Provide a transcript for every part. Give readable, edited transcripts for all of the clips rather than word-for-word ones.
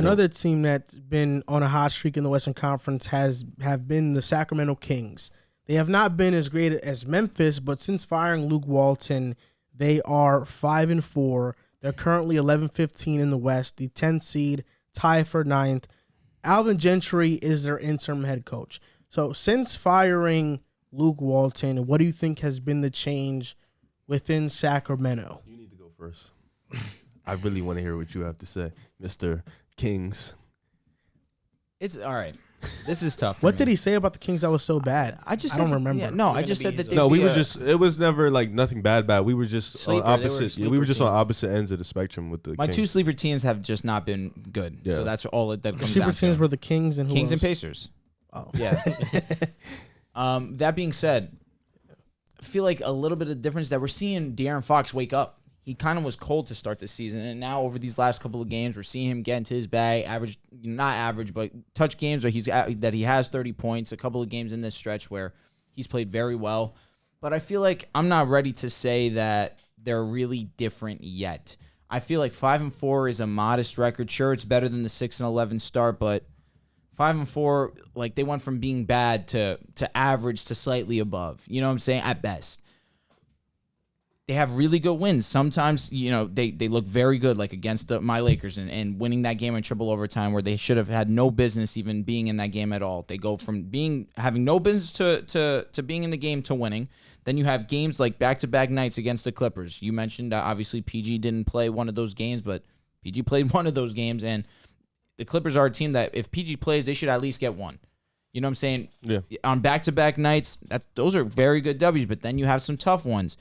Another team that's been on a hot streak in the Western Conference have been the Sacramento Kings. They have not been as great as Memphis, but since firing Luke Walton, they are 5-4. They're currently 11-15 in the West, the 10th seed, tie for 9th. Alvin Gentry is their interim head coach. So since firing Luke Walton, what do you think has been the change within Sacramento? You need to go first. I really want to hear what you have to say, Mr. Kings. It's all right. This is tough. What did he say about the Kings that was so bad? I don't remember. Yeah, no, I just said that. No, we were just. It was never like nothing bad. We were just sleeper, on opposite. we were just on opposite ends of the spectrum with the. My Kings. two sleeper teams have just not been good. Yeah. So that's all that comes down to. Sleeper teams were the Kings and who Kings else? and Pacers. Oh, yeah. That being said, I feel like a little bit of difference that we're seeing Darren Fox wake up. He kind of was cold to start the season, and now over these last couple of games, we're seeing him get into his bag, not average, but touch games where he has 30 points, a couple of games in this stretch where he's played very well. But I feel like I'm not ready to say that they're really different yet. I feel like 5-4 is a modest record. Sure, it's better than the 6-11 start, but 5-4, like they went from being bad to average to slightly above. You know what I'm saying? At best. They have really good wins. Sometimes, they look very good, like against my Lakers and winning that game in triple overtime where they should have had no business even being in that game at all. They go from having no business to being in the game to winning. Then you have games like back-to-back nights against the Clippers. You mentioned, obviously, PG didn't play one of those games, but PG played one of those games, and the Clippers are a team that if PG plays, they should at least get one. You know what I'm saying? Yeah. On back-to-back nights, those are very good W's, but then you have some tough ones.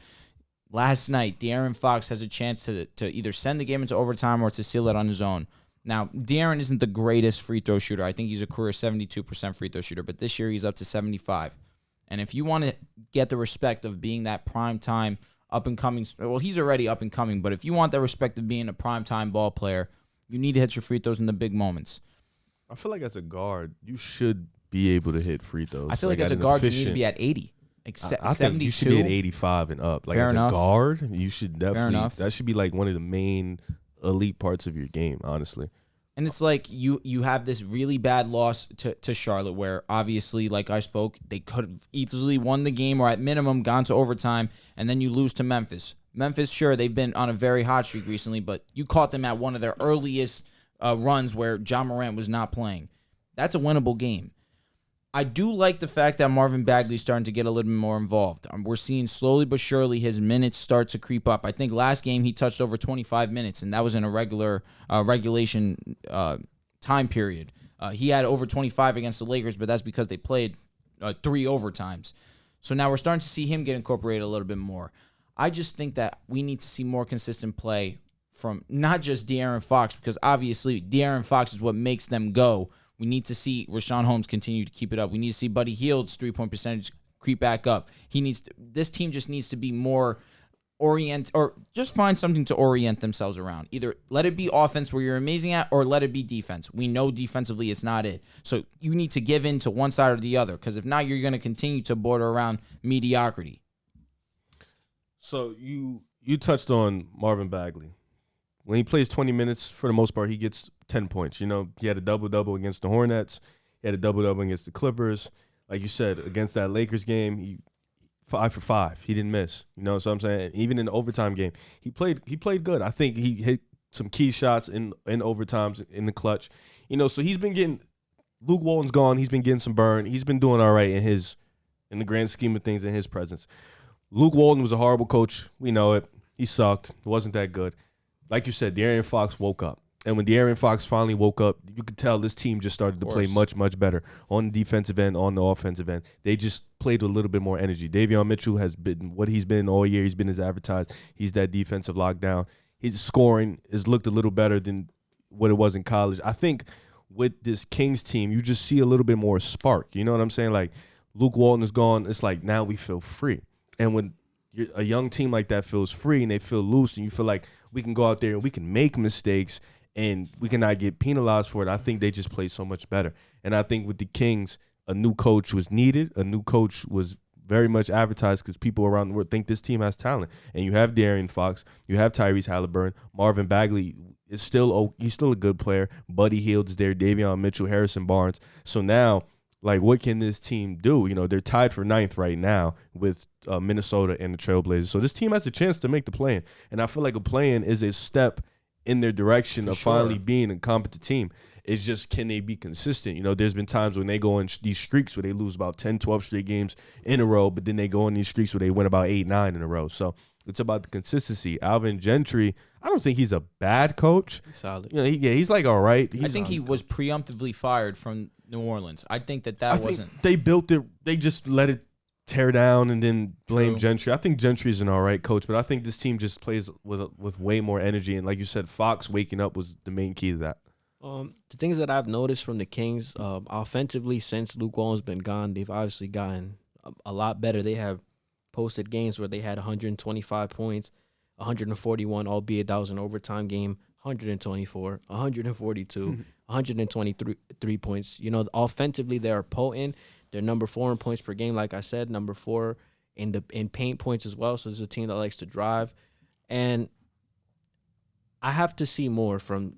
Last night, Darren Fox has a chance to either send the game into overtime or to seal it on his own. Now, Darren isn't the greatest free throw shooter. I think he's a career 72% free throw shooter, but this year he's up to 75. And if you want to get the respect of being that prime-time up-and-coming, well, he's already up-and-coming, but if you want the respect of being a prime-time ball player, you need to hit your free throws in the big moments. I feel like as a guard, you should be able to hit free throws. I feel like as a guard, you need to be at 80. I think you should be at 85 and up. Like, Fair as enough. a guard, you should definitely. Enough. That should be like one of the main elite parts of your game, honestly. And it's like you have this really bad loss to Charlotte where obviously, like I spoke, they could have easily won the game or at minimum gone to overtime, and then you lose to Memphis. Memphis, sure, they've been on a very hot streak recently, but you caught them at one of their earliest runs where Moran was not playing. That's a winnable game. I do like the fact that Marvin Bagley is starting to get a little bit more involved. We're seeing slowly but surely his minutes start to creep up. I think last game he touched over 25 minutes, and that was in a regulation time period. He had over 25 against the Lakers, but that's because they played 3 overtimes. So now we're starting to see him get incorporated a little bit more. I just think that we need to see more consistent play from not just De'Aaron Fox, because obviously De'Aaron Fox is what makes them go. We need to see Rashawn Holmes continue to keep it up. We need to see Buddy Hield's 3-point percentage creep back up. This team just needs to be more or just find something to orient themselves around. Either let it be offense where you're amazing at, or let it be defense. We know defensively it's not it. So you need to give in to one side or the other, because if not, you're going to continue to border around mediocrity. So you touched on Marvin Bagley. When he plays 20 minutes, for the most part, he gets 10 points. He had a double-double against the Hornets. He had a double-double against the Clippers. Like you said, against that Lakers game, he 5 for 5. He didn't miss. So what I'm saying? Even in the overtime game, he played good. I think he hit some key shots in overtimes in the clutch. So he's been getting – Luke Walton's gone. He's been getting some burn. He's been doing all right in the grand scheme of things in his presence. Luke Walton was a horrible coach. We know it. He sucked. It wasn't that good. Like you said, Darren Fox woke up. And when Darren Fox finally woke up, you could tell this team just started to play much, much better on the defensive end, on the offensive end. They just played with a little bit more energy. Davion Mitchell has been what he's been all year. He's been as advertised. He's that defensive lockdown. His scoring has looked a little better than what it was in college. I think with this Kings team, you just see a little bit more spark. You know what I'm saying? Like, Luke Walton is gone. It's like now we feel free. And when a young team like that feels free and they feel loose and you feel like we can go out there and we can make mistakes and we cannot get penalized for it, I think they just play so much better. And I think with the Kings, a new coach was needed. A new coach was very much advertised because people around the world think this team has talent. And you have Darren Fox, you have Tyrese Halliburton, Marvin Bagley is still he's still a good player. Buddy Hield's there, Davion Mitchell, Harrison Barnes. So now, like, what can this team do? You know, they're tied for 9th right now with Minnesota and the Trailblazers. So this team has a chance to make the play-in. And I feel like a play-in is a step in their direction of finally being a competent team. It's just, can they be consistent? You know, there's been times when they go in these streaks where they lose about 10, 12 straight games in a row, but then they go in these streaks where they win about 8, 9 in a row. So it's about the consistency. Alvin Gentry, I don't think he's a bad coach. He's solid. You know, he's like all right. I think he was preemptively fired from New Orleans. I think that wasn't. They built it. They just let it tear down and then blame True. Gentry. I think Gentry's an all right coach, but I think this team just plays with way more energy. And like you said, Fox waking up was the main key to that. The things that I've noticed from the Kings, offensively, since Luke Walton's been gone, they've obviously gotten a lot better. They have posted games where they had 125 points, 141, albeit that was an overtime game, 124, 142, 123 points. You know, offensively, they are potent. They're number 4 in points per game, like I said, number 4 in paint points as well. So it's a team that likes to drive. And I have to see more from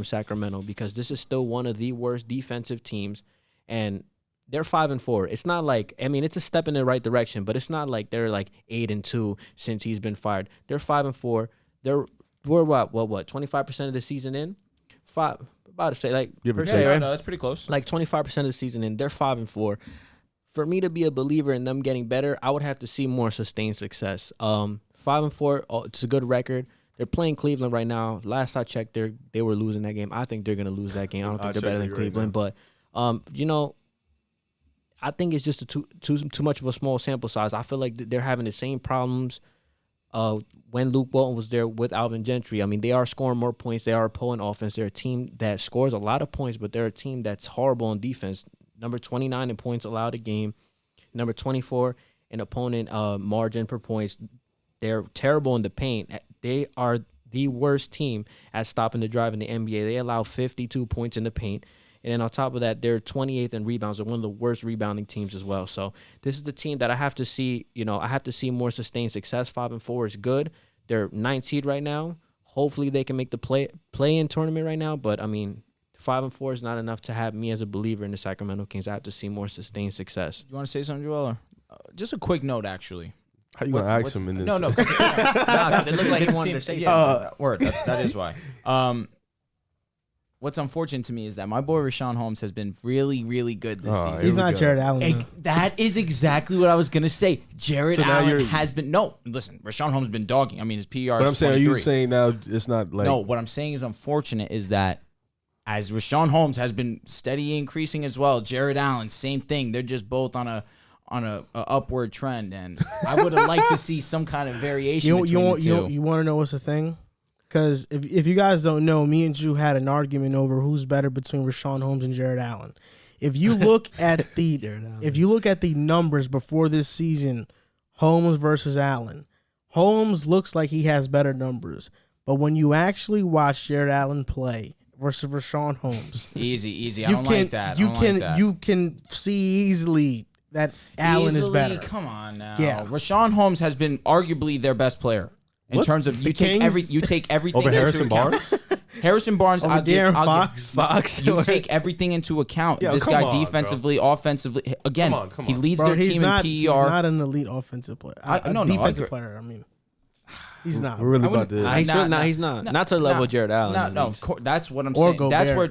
Sacramento, because this is still one of the worst defensive teams, and they're 5-4. It's not like, I mean, it's a step in the right direction, but it's not like they're like 8-2 since he's been fired. They're 5-4. We're what 25% of the season in. About to say, like, per se, right? No, that's pretty close. Like 25% of the season in. They're 5-4. For me to be a believer in them getting better, I would have to see more sustained success. 5-4, it's a good record. They're playing Cleveland right now. Last I checked, they were losing that game. I think they're going to lose that game. I don't think they're better than Cleveland. But, you know, I think it's just too much of a small sample size. I feel like they're having the same problems when Luke Walton was there with Alvin Gentry. I mean, they are scoring more points. They are a potent offense. They're a team that scores a lot of points, but they're a team that's horrible on defense. Number 29 in points allowed a game. Number 24 in opponent margin per points. They're terrible in the paint. They are the worst team at stopping the drive in the NBA. They allow 52 points in the paint. And then on top of that, they're 28th in rebounds. They're one of the worst rebounding teams as well. So this is the team that I have to see, I have to see more sustained success. 5-4 is good. They're 9th seed right now. Hopefully they can make the play-in tournament right now. But, I mean, 5-4 is not enough to have me as a believer in the Sacramento Kings. I have to see more sustained success. You want to say something, Joel? Just a quick note, actually. How you going to ask him in this? No. It looked like he wanted to say something. Word. That is why. What's unfortunate to me is that my boy Rashawn Holmes has been really, really good this season. He's not Jared Allen. That is exactly what I was going to say. Jared Allen has been... No, listen, Rashawn Holmes has been dogging. I mean, his PER is 23. But I'm saying, are you saying now it's not like... No, what I'm saying is unfortunate is that as Rashawn Holmes has been steady increasing as well, Jared Allen, same thing. They're just both on a upward trend, and I would have liked to see some kind of variation between the two. You want to know what's the thing? Because if you guys don't know, me and Drew had an argument over who's better between Rashawn Holmes and Jared Allen. If you look at the numbers before this season, Holmes versus Allen, Holmes looks like he has better numbers. But when you actually watch Jared Allen play versus Rashawn Holmes, easy. I don't like that. You can see easily that Allen is better. Come on now. Yeah. Rashawn Holmes has been arguably their best player. In terms of you take everything over into Harrison account. Barnes. Harrison Barnes, over Darren Fox. You take everything into account. Yeah, this guy defensively, offensively, again, he leads their team in PER. He's not an elite offensive player. Defensive player. I mean, he's not. We're really about this. He's not. Not to the level of Jared Allen. No, of course. That's what I'm saying. That's where.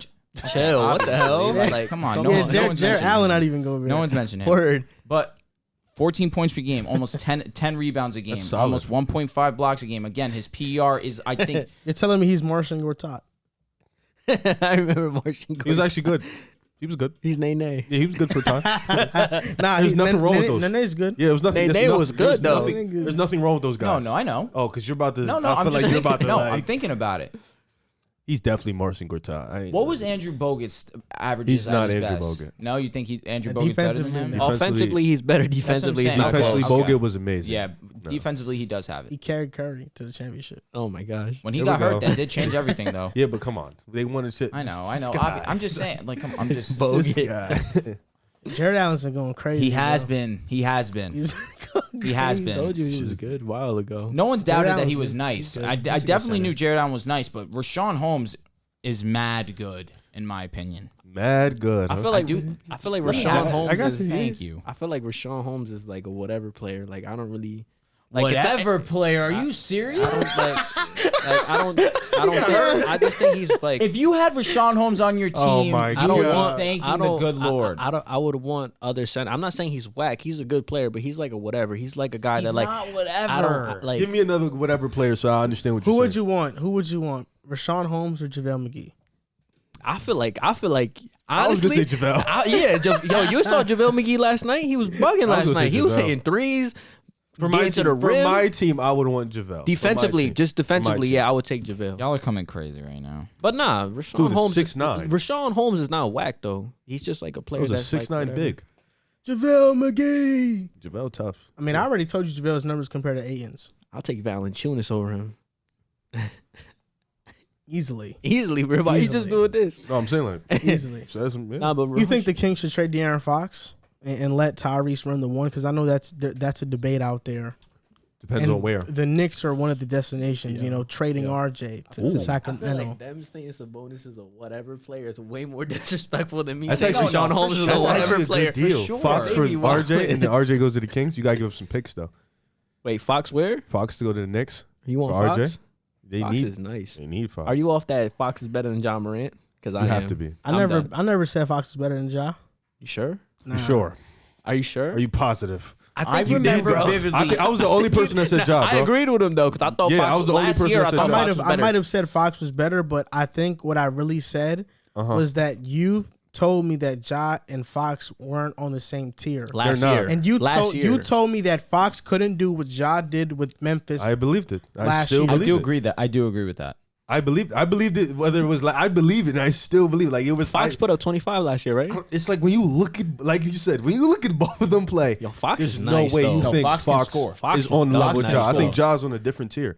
Chill. What the hell? Like, come on. Jared Allen not even go. No one's mentioning him. Word. But 14 points per game, almost 10 rebounds a game, almost 1.5 blocks a game. Again, his PER is, I think... You're telling me he's Martian Gortat. I remember Martian Gortat. He was actually good. He was good. He's Nene. Yeah, he was good for a time. There's nothing wrong with those. Nene's good. Yeah, it was nothing. Nene was good, though. There's nothing wrong with those guys. No, I know. Oh, because you're about to... No, I feel like you're about to... No, I'm thinking about it. He's definitely Marcin Gortat. What was Andrew Bogut's averages? He's not at his Andrew best? Bogut. No, you think Andrew Bogut's better than him? Offensively, he's better. Defensively, he's not Defensively, close. Bogut was amazing. Yeah, defensively, he does have He it. carried Curry to the championship. Oh my gosh! When he got hurt, that did change everything, though. Yeah, but come on, they wanted shit. I know. I'm just saying. Like, I'm just. Bogut. Jared Allen's been going crazy. He has been. He's He has I been. told you he was good a while ago. No one's Jared doubted that Allen's he was good. nice. He's good. I He's a good definitely center. knew Jared Allen was nice, but Rashawn Holmes is mad good, in my opinion. Mad good. I huh? feel like do- I feel like Let me Rashawn have it. Holmes. I got is, you. Thank you. I feel like Rashawn Holmes is like a whatever player. Like I don't really like Whatever player. Are you serious? I just think he's like. If you had Rashawn Holmes on your team, Oh my you God. would God. be thanking the good Lord. I would want other center. I'm not saying he's whack. He's a good player, but he's like a whatever. He's like a guy He's that like not I whatever. don't like. Give me another whatever player so I understand what you're Who saying. would you want? Who would you want? Rashawn Holmes or JaVale McGee? I feel like I was honestly. gonna say JaVale. Yo, you saw JaVale McGee last night. He was bugging I was last gonna say night. He was JaVale. hitting threes. For my getting team, to the rim. for my team, I would want JaVale. Defensively, just defensively, team. yeah, I would take JaVale. Y'all are coming crazy right now. But nah, Rashawn Dude is Holmes 6'9". Rashawn Holmes is not whack though. He's just like a player That was a that's 6'9" like whatever. big. JaVale McGee. JaVale tough. I mean, I already told you JaVale's numbers compared to Aiton's. I'll take Valanciunas over him Easily. easily, bro. Why you just Easily. doing this? No, I'm saying like Easily. so that's, yeah. Nah, but You think the Kings should trade Darren Fox and let Tyrese run the one? Because I know that's a debate out there. Depends And on where. the Knicks are one of the destinations. Yeah. You know, trading Yeah. RJ to Ooh. I feel Sacramento. like them saying Sabonis is a whatever player is way more disrespectful than me That's saying actually- Rashawn No, Holmes for is sure. a That's whatever actually a player. good deal. For sure. Fox for Maybe one. RJ and then RJ goes to the Kings. You gotta give up some picks though. Wait, Fox where? Fox to go to the Knicks. You want For Fox? RJ? They Fox need. is nice. They need Fox. Are you off that Fox is better than John Morant? Because I You have am. to be. I I'm never, done. I never said Fox is better than Ja. You sure? Nah. You sure? Are you sure? Are you positive? I you did, remember bro. vividly. I was the only person that said Ja, I bro. agreed with him though, because I thought Yeah, Fox I was the only last person year, that I said thought Ja. I Fox was I better. might have said Fox was better, but I think what I really said Uh-huh. was that you told me that Ja and Fox weren't on the same tier. last They're not. year. And you last year. told me that Fox couldn't do what Ja did with Memphis. I believed it. I Last still year. I believe do it. agree that I do agree with that. I believed it. Whether it was like I believe it, and I still believe it. Like it was Fox put up 25 last year, right? It's like when you look at, like you said, when you look at both of them play, Yo, Fox there's is no nice, way though. you No, think Fox Fox, can score. Fox is on is level with nice Ja. I think score. Ja's on a different tier.